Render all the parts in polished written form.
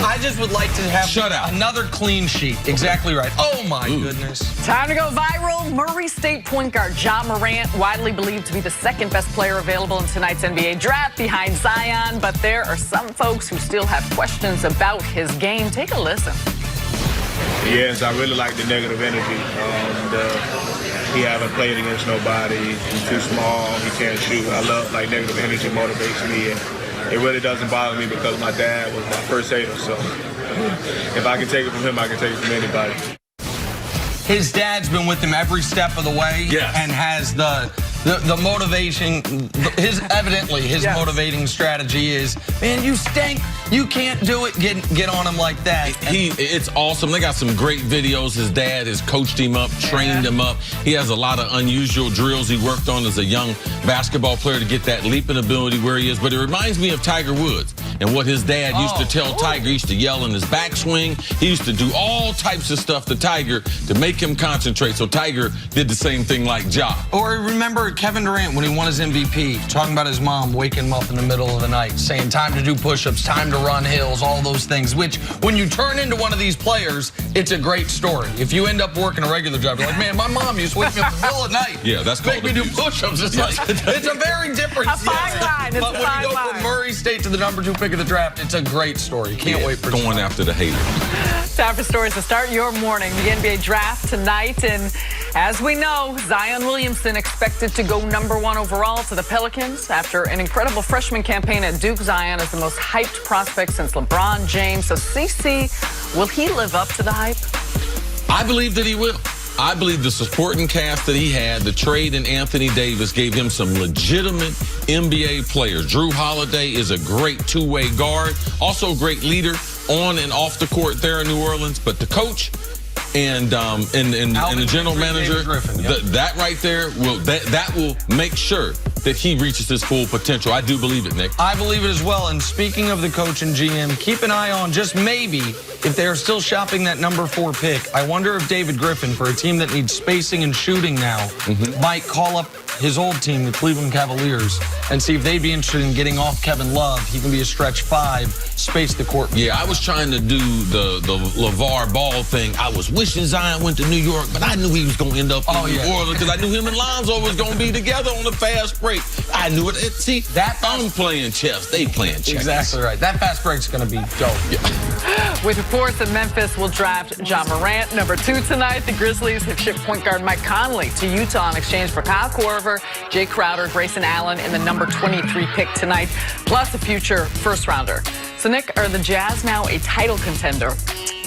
I just would like to have another clean sheet. Exactly right. Oh, my goodness. Time to go viral. Murray State point guard Ja Morant, widely believed to be the second best player available in tonight's NBA draft behind Zion, but there are some folks who still have questions about his game. Take a listen. Yes, I really like the negative energy. He haven't played against nobody. He's too small. He can't shoot. I love negative energy motivates me, and it really doesn't bother me because my dad was my first hater. So if I can take it from him, I can take it from anybody. His dad's been with him every step of the way, and has the motivation. His motivating strategy is, man, you stink. You can't do it. Get on him like that. It's awesome. They got some great videos. His dad has coached him up, trained him up. He has a lot of unusual drills he worked on as a young basketball player to get that leaping ability where he is. But it reminds me of Tiger Woods and what his dad used to tell Tiger. He used to yell in his backswing. He used to do all types of stuff to Tiger to make him concentrate. So Tiger did the same thing like Ja. Or remember Kevin Durant when he won his MVP, talking about his mom waking him up in the middle of the night, saying time to do push-ups, time to run hills, all those things, which when you turn into one of these players, it's a great story. If you end up working a regular job, you're like, man, my mom used to wake me up in the middle of the night. Yeah, that's called make me do push-ups. It's like, it's a very different fine line. But when you go from Murray State to the #2 pick of the draft, it's a great story. Can't wait for going after the hater. Time for stories to start your morning. The NBA draft tonight, and as we know, Zion Williamson expected to go #1 overall to the Pelicans after an incredible freshman campaign at Duke. Zion is the most hyped prospect since LeBron James. So, CC, will he live up to the hype? I believe that he will. I believe the supporting cast that he had, the trade in Anthony Davis, gave him some legitimate NBA players. Drew Holiday is a great two-way guard, also a great leader on and off the court there in New Orleans. But the coach and the general manager, that right there will make sure that he reaches his full potential. I do believe it, Nick. I believe it as well. And speaking of the coach and GM, keep an eye on just maybe if they're still shopping that #4 pick. I wonder if David Griffin, for a team that needs spacing and shooting now, might call up his old team, the Cleveland Cavaliers, and see if they'd be interested in getting off Kevin Love. He can be a stretch 5, space the court. Yeah, I was trying to do the LeVar Ball thing. I was wishing Zion went to New York, but I knew he was going to end up in New Orleans because I knew him and Lonzo was going to be together on the fast break. I knew it. See, I'm playing chess. They playing chess. Exactly right. That fast break's going to be dope. With reports that Memphis will draft Ja Morant #2 tonight, the Grizzlies have shipped point guard Mike Conley to Utah in exchange for Kyle Korver, Jay Crowder, Grayson Allen in the #23 pick tonight, plus a future first-rounder. So, Nick, are the Jazz now a title contender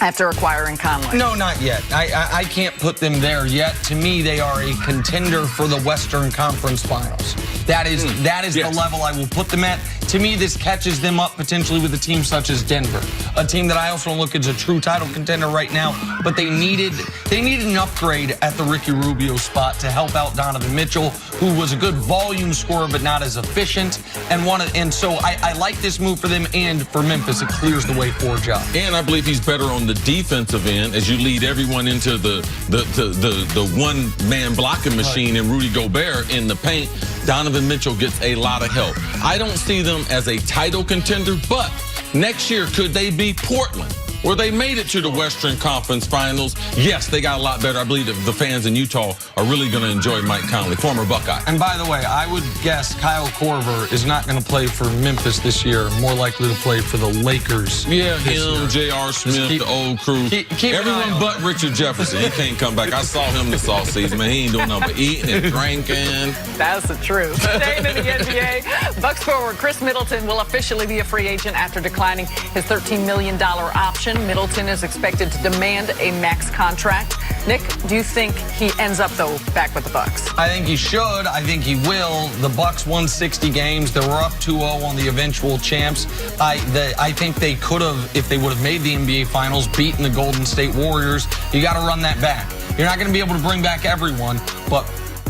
after acquiring Conley? No, not yet. I can't put them there yet. To me, they are a contender for the Western Conference Finals. That is the level I will put them at. To me, this catches them up potentially with a team such as Denver, a team that I also don't look as a true title contender right now. But they needed an upgrade at the Ricky Rubio spot to help out Donovan Mitchell, who was a good volume scorer but not as efficient. And so I like this move for them, and for Memphis, it clears the way for Ja. And I believe he's better on the defensive end as you lead everyone into the one-man blocking machine in Rudy Gobert in the paint. Donovan Mitchell gets a lot of help. I don't see them as a title contender, but next year, could they be Portland, where they made it to the Western Conference Finals? Yes, they got a lot better. I believe that the fans in Utah are really going to enjoy Mike Conley, former Buckeye. And by the way, I would guess Kyle Korver is not going to play for Memphis this year, more likely to play for the Lakers. Yeah, him, J.R. Smith, the old crew. Everyone but Richard Jefferson. He can't come back. I saw him this offseason, man. He ain't doing nothing but eating and drinking. That's the truth. Staying in the NBA, Bucks forward Chris Middleton will officially be a free agent after declining his $13 million option. Middleton is expected to demand a max contract. Nick, do you think he ends up, though, back with the Bucks? I think he should. I think he will. The Bucks won 60 games. They were up 2-0 on the eventual champs. I think they could have, if they would have made the NBA Finals, beaten the Golden State Warriors. You got to run that back. You're not going to be able to bring back everyone, but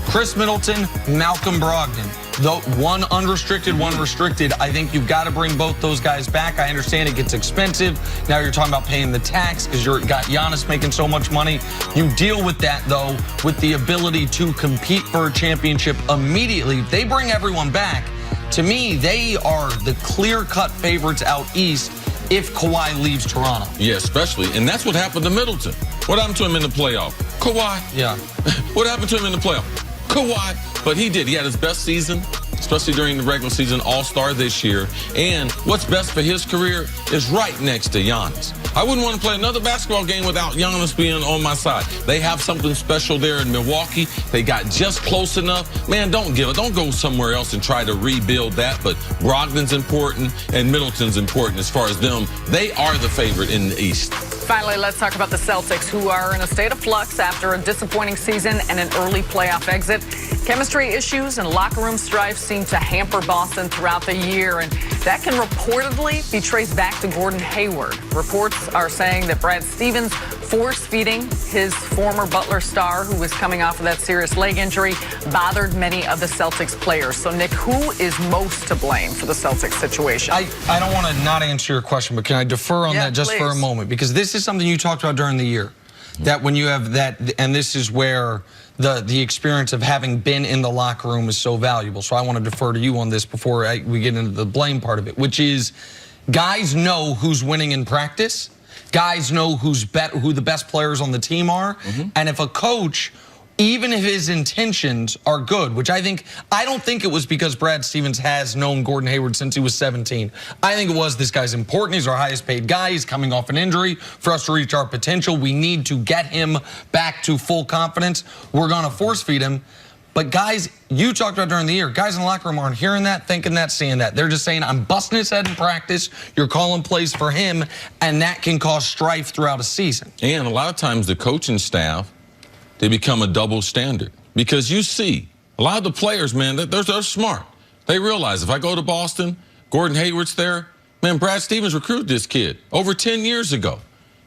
Chris Middleton, Malcolm Brogdon. Though one unrestricted, one restricted, I think you've got to bring both those guys back. I understand it gets expensive. Now you're talking about paying the tax because you've got Giannis making so much money. You deal with that, though, with the ability to compete for a championship immediately. If they bring everyone back, to me, they are the clear-cut favorites out east. if Kawhi leaves Toronto. Yeah, especially. And that's what happened to Middleton. What happened to him in the playoff? Kawhi. Yeah. What happened to him in the playoff? Kawhi. But he did. He had his best season, especially during the regular season, All-Star this year. And what's best for his career is right next to Giannis. I wouldn't want to play another basketball game without Giannis being on my side. They have something special there in Milwaukee. They got just close enough. Man, don't give it. Don't go somewhere else and try to rebuild that. But Brogdon's important and Middleton's important as far as them. They are the favorite in the East. Finally, let's talk about the Celtics, who are in a state of flux after a disappointing season and an early playoff exit. Chemistry issues and locker room strife seem to hamper Boston throughout the year, and that can reportedly be traced back to Gordon Hayward. Reports are saying that Brad Stevens force-feeding his former Butler star, who was coming off of that serious leg injury, bothered many of the Celtics players. So, Nick, who is most to blame for the Celtics situation? I don't want to not answer your question, but can I defer on that just for a moment? Because this is something you talked about during the year, that when you have that, and this is where the experience of having been in the locker room is so valuable. So I want to defer to you on this before we get into the blame part of it, which is guys know who's winning in practice. Guys know who the best players on the team are. And if a coach, even if his intentions are good, which I don't think it was because Brad Stevens has known Gordon Hayward since he was 17. I think it was, this guy's important. He's our highest paid guy. He's coming off an injury. For us to reach our potential, we need to get him back to full confidence. We're going to force feed him. But guys, you talked about during the year, guys in the locker room aren't hearing that, thinking that, seeing that. They're just saying, I'm busting his head in practice. You're calling plays for him, and that can cause strife throughout a season. And a lot of times the coaching staff, they become a double standard. Because you see, a lot of the players, man, they're smart. They realize if I go to Boston, Gordon Hayward's there. Man, Brad Stevens recruited this kid over 10 years ago.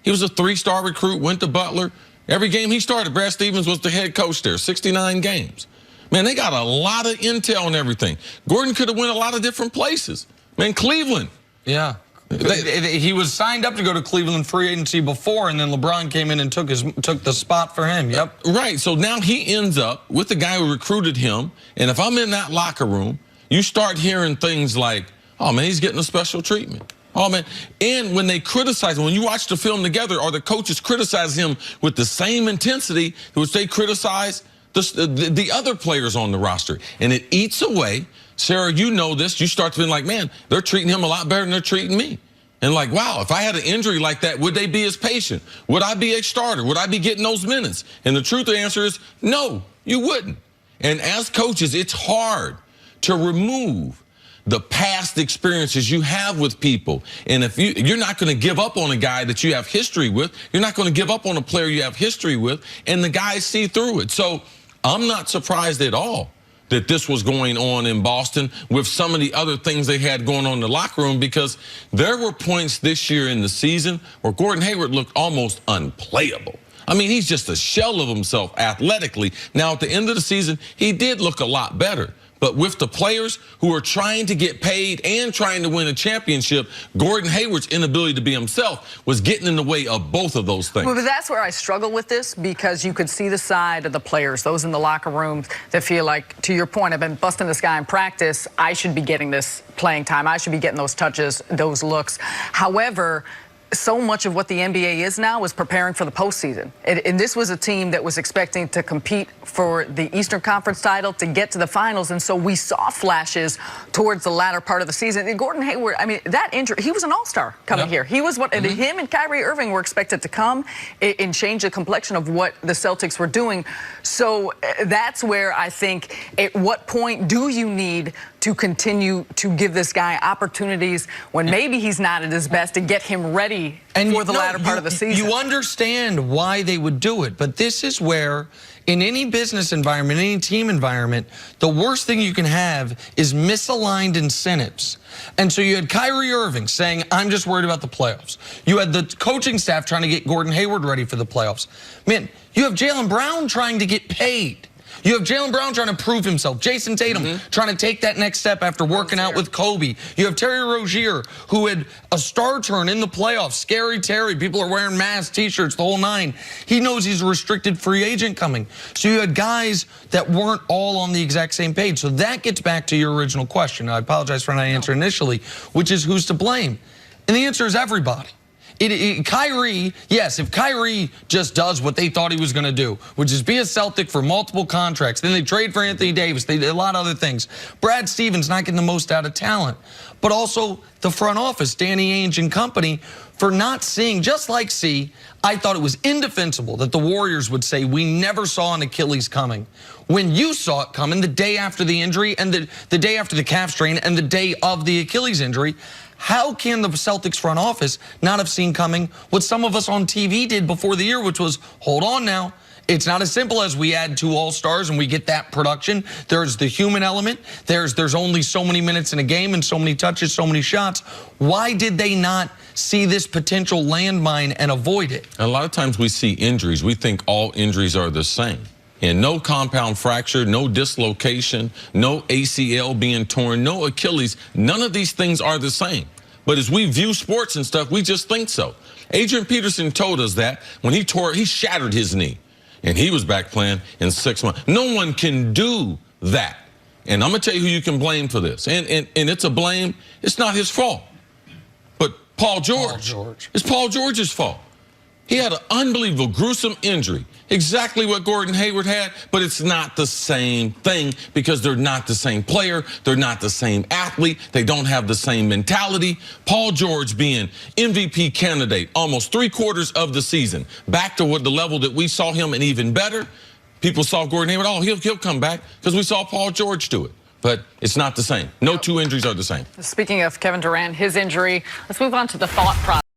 He was a 3-star recruit, went to Butler. Every game he started, Brad Stevens was the head coach there, 69 games. Man, they got a lot of intel and everything. Gordon could have went a lot of different places. Man, Cleveland. Yeah. He was signed up to go to Cleveland free agency before, and then LeBron came in and took the spot for him. Yep. Right. So now he ends up with the guy who recruited him. And if I'm in that locker room, you start hearing things like, oh, man, he's getting a special treatment. Oh, man. And when they criticize him, when you watch the film together, or the coaches criticize him with the same intensity which they criticize the other players on the roster. And it eats away. Sarah, you know this. You start to be like, man, they're treating him a lot better than they're treating me. And like, wow, if I had an injury like that, would they be as patient? Would I be a starter? Would I be getting those minutes? And the truth of the answer is no, you wouldn't. And as coaches, it's hard to remove the past experiences you have with people. And if you're not going to give up on a guy that you have history with, you're not going to give up on a player you have history with, and the guys see through it. So I'm not surprised at all that this was going on in Boston with some of the other things they had going on in the locker room, because there were points this year in the season where Gordon Hayward looked almost unplayable. I mean, he's just a shell of himself athletically. Now, at the end of the season, he did look a lot better. But with the players who are trying to get paid and trying to win a championship, Gordon Hayward's inability to be himself was getting in the way of both of those things. Well, but that's where I struggle with this, because you could see the side of the players, those in the locker rooms that feel like, to your point, I've been busting this guy in practice. I should be getting this playing time. I should be getting those touches, those looks. However, so much of what the NBA is now is preparing for the postseason. And this was a team that was expecting to compete for the Eastern Conference title, to get to the finals. And so we saw flashes towards the latter part of the season. And Gordon Hayward, I mean, that injury, he was an all-star coming here. He was him and Kyrie Irving were expected to come and change the complexion of what the Celtics were doing. So that's where I think, at what point do you need to continue to give this guy opportunities when maybe he's not at his best, to get him ready for the latter part of the season? You understand why they would do it, but this is where, in any business environment, any team environment, the worst thing you can have is misaligned incentives. And so you had Kyrie Irving saying, I'm just worried about the playoffs. You had the coaching staff trying to get Gordon Hayward ready for the playoffs. Man, you have Jaylen Brown trying to get paid. You have Jaylen Brown trying to prove himself. Jason Tatum trying to take that next step after working out with Kobe. You have Terry Rozier, who had a star turn in the playoffs. Scary Terry. People are wearing masks, T-shirts, the whole nine. He knows he's a restricted free agent coming. So you had guys that weren't all on the exact same page. So that gets back to your original question. I apologize for not answering initially, which is who's to blame. And the answer is everybody. Kyrie, yes, if Kyrie just does what they thought he was going to do, which is be a Celtic for multiple contracts, then they trade for Anthony Davis, they did a lot of other things. Brad Stevens not getting the most out of talent. But also the front office, Danny Ainge and company, for not seeing, just like I thought it was indefensible that the Warriors would say, we never saw an Achilles coming. When you saw it coming the day after the injury and the day after the calf strain and the day of the Achilles injury, how can the Celtics front office not have seen coming what some of us on TV did before the year, which was, hold on now. It's not as simple as we add 2 All-Stars and we get that production. There's the human element. There's only so many minutes in a game and so many touches, so many shots. Why did they not see this potential landmine and avoid it? A lot of times we see injuries. We think all injuries are the same. And no compound fracture, no dislocation, no ACL being torn, no Achilles. None of these things are the same. But as we view sports and stuff, we just think so. Adrian Peterson told us that when he shattered his knee. And he was back playing in 6 months. No one can do that. And I'm going to tell you who you can blame for this. And it's a blame. It's not his fault. But Paul George. It's Paul George's fault. He had an unbelievable, gruesome injury. Exactly what Gordon Hayward had, but it's not the same thing because they're not the same player. They're not the same athlete. They don't have the same mentality. Paul George being MVP candidate almost 3/4 of the season, back to the level that we saw him and even better. People saw Gordon Hayward, oh, he'll come back because we saw Paul George do it. But it's not the same. No 2 injuries are the same. Speaking of Kevin Durant, his injury, let's move on to the thought process.